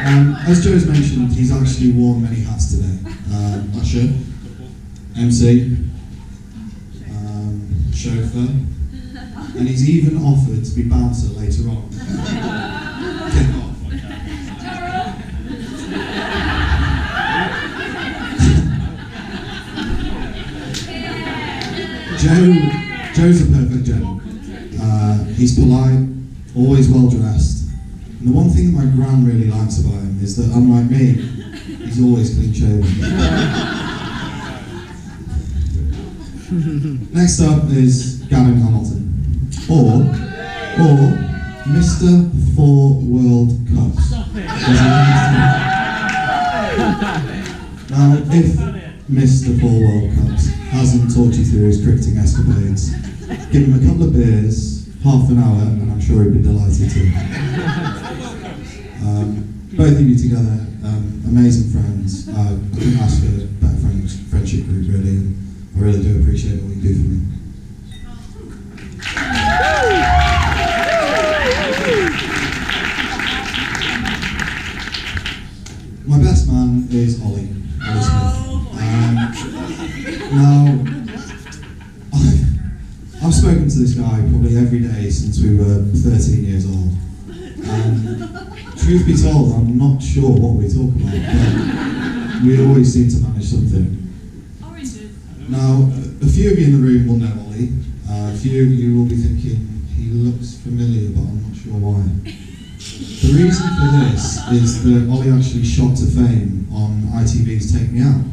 As Joe's mentioned, he's actually worn many hats today. Usher, MC, chauffeur, and he's even offered to be bouncer later on. Kick off. Joe's a perfect Joe. He's polite, always well dressed. And the one thing that my gran really likes about him is that, unlike me, he's always clean shaven. Next up is Gavin Hamilton, or Mr. 4 World Cups. Now, if Mr. 4 World Cups hasn't talked you through his cricketing escapades, give him a couple of beers, half an hour, and I'm sure he'd be delighted to. Both of you together, amazing friends. I couldn't ask for a better friendship group, really, and I really do appreciate what you do for me. My best man is Ollie Smith. Now, I've spoken to this guy probably every day since we were 13 years old. Truth be told, I'm not sure what we talk about, but we always seem to manage something. Oranges. Now, a few of you in the room will know Ollie. A few of you will be thinking, he looks familiar, but I'm not sure why. The reason for this is that Ollie actually shot to fame on ITV's Take Me Out.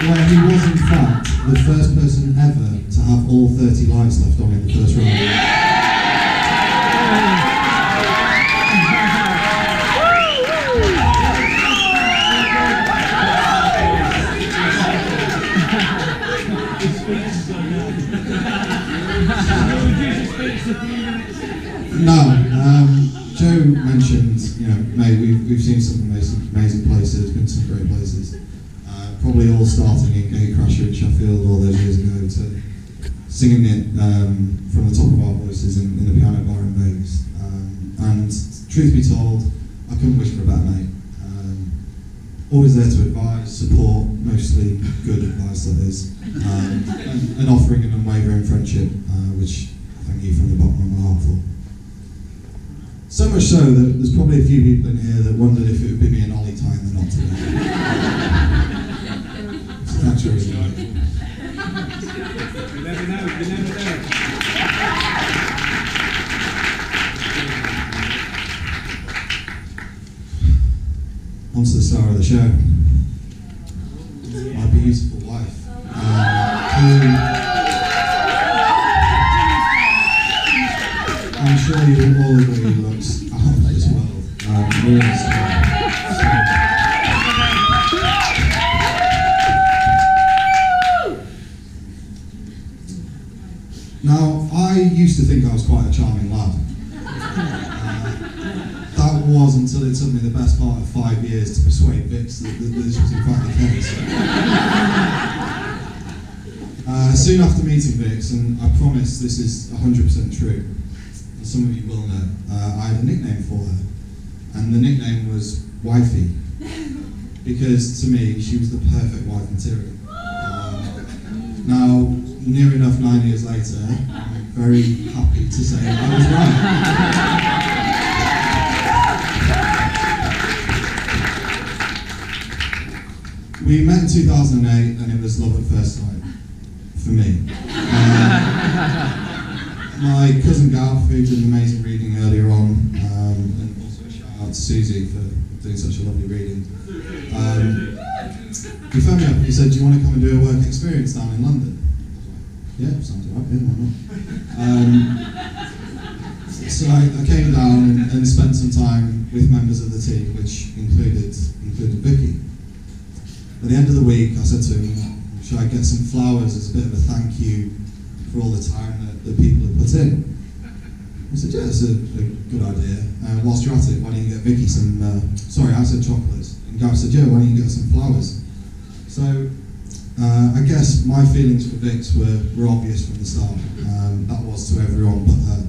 Where he was in fact the first person ever to have all 30 lights left on in the first round. Now, Joe mentioned, mate, we've seen some amazing places, been some great places. Probably all starting in Gatecrasher in Sheffield all those years ago to singing it from the top of our voices in the piano bar in Vegas. And truth be told, I couldn't wish for a better mate. Always there to advise, support, mostly good advice that is, and offering an unwavering friendship, which I thank you from the bottom of my heart for. So much so that there's probably a few people in here that wondered if it would be me and Ollie tying the knot today. So thanks for everything. You never know. On to the star of the show. My beautiful wife. Who I'm sure you all agree looks out of this world. Now, I used to think I was quite a charming lad. That was until it took me the best part of 5 years to persuade Vix that this was in fact the case. Soon after meeting Vix, and I promise this is 100% true, and some of you will know, I had a nickname for her, and the nickname was Wifey, because to me she was the perfect wife material. Now, near enough 9 years later, I'm very happy to say I was right. We met in 2008 and it was love at first sight, for me. My cousin Gav, who did an amazing reading earlier on, and also a shout out to Susie for doing such a lovely reading. He phoned me up and he said, do you want to come and do a work experience down in London? Yeah, sounds alright, yeah, why not? So I came down and spent some time with members of the team, which included Vicky. At the end of the week, I said to him, should I get some flowers as a bit of a thank you for all the time that people have put in? I said, yeah, it's a good idea. Whilst you're at it, why don't you get Vicky some, I said chocolates. And Gav said, yeah, why don't you get some flowers? So, I guess my feelings for Vix were obvious from the start. That was to everyone but her.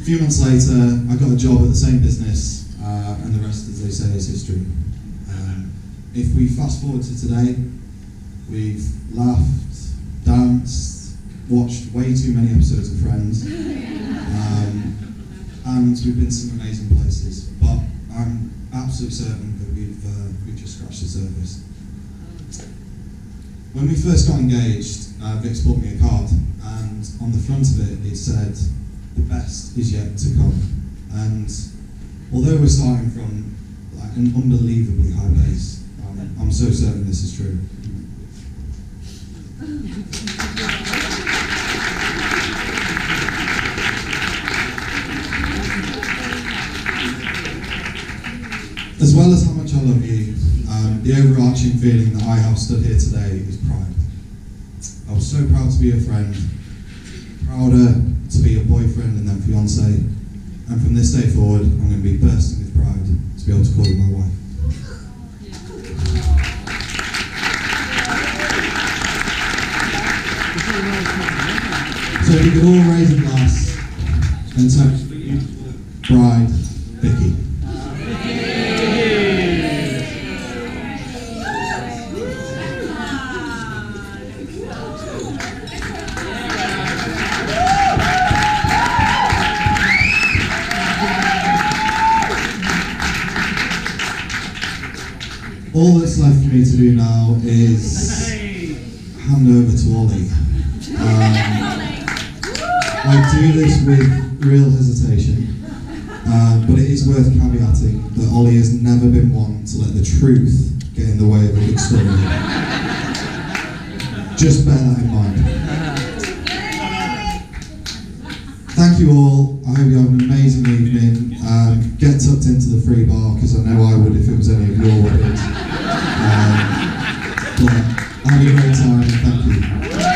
A few months later, I got a job at the same business, and the rest, as they say, is history. If we fast forward to today, we've laughed, danced, watched way too many episodes of Friends, and we've been to some amazing places. But I'm absolutely certain that we've just scratched the surface. When we first got engaged, Vic's bought me a card, and on the front of it said, "The best is yet to come." And although we're starting from like an unbelievably high base, I'm so certain this is true. As well as how much I love you, the overarching feeling that I have stood here today is pride. I was so proud to be a friend, prouder to be a boyfriend and then fiance, and from this day forward, I'm going to be bursting with pride to be able to call you my wife. So if you could all raise a glass and toast the beautiful bride, Vicky. All that's left for me to do now is hand over to Ollie. I do this with real hesitation, but it is worth caveating that Ollie has never been one to let the truth get in the way of a good story. Just bear that in mind. Thank you all. I hope you have an amazing evening. Get tucked into the free bar, because I know I would if it was any of your weddings. But have a great time. Thank you.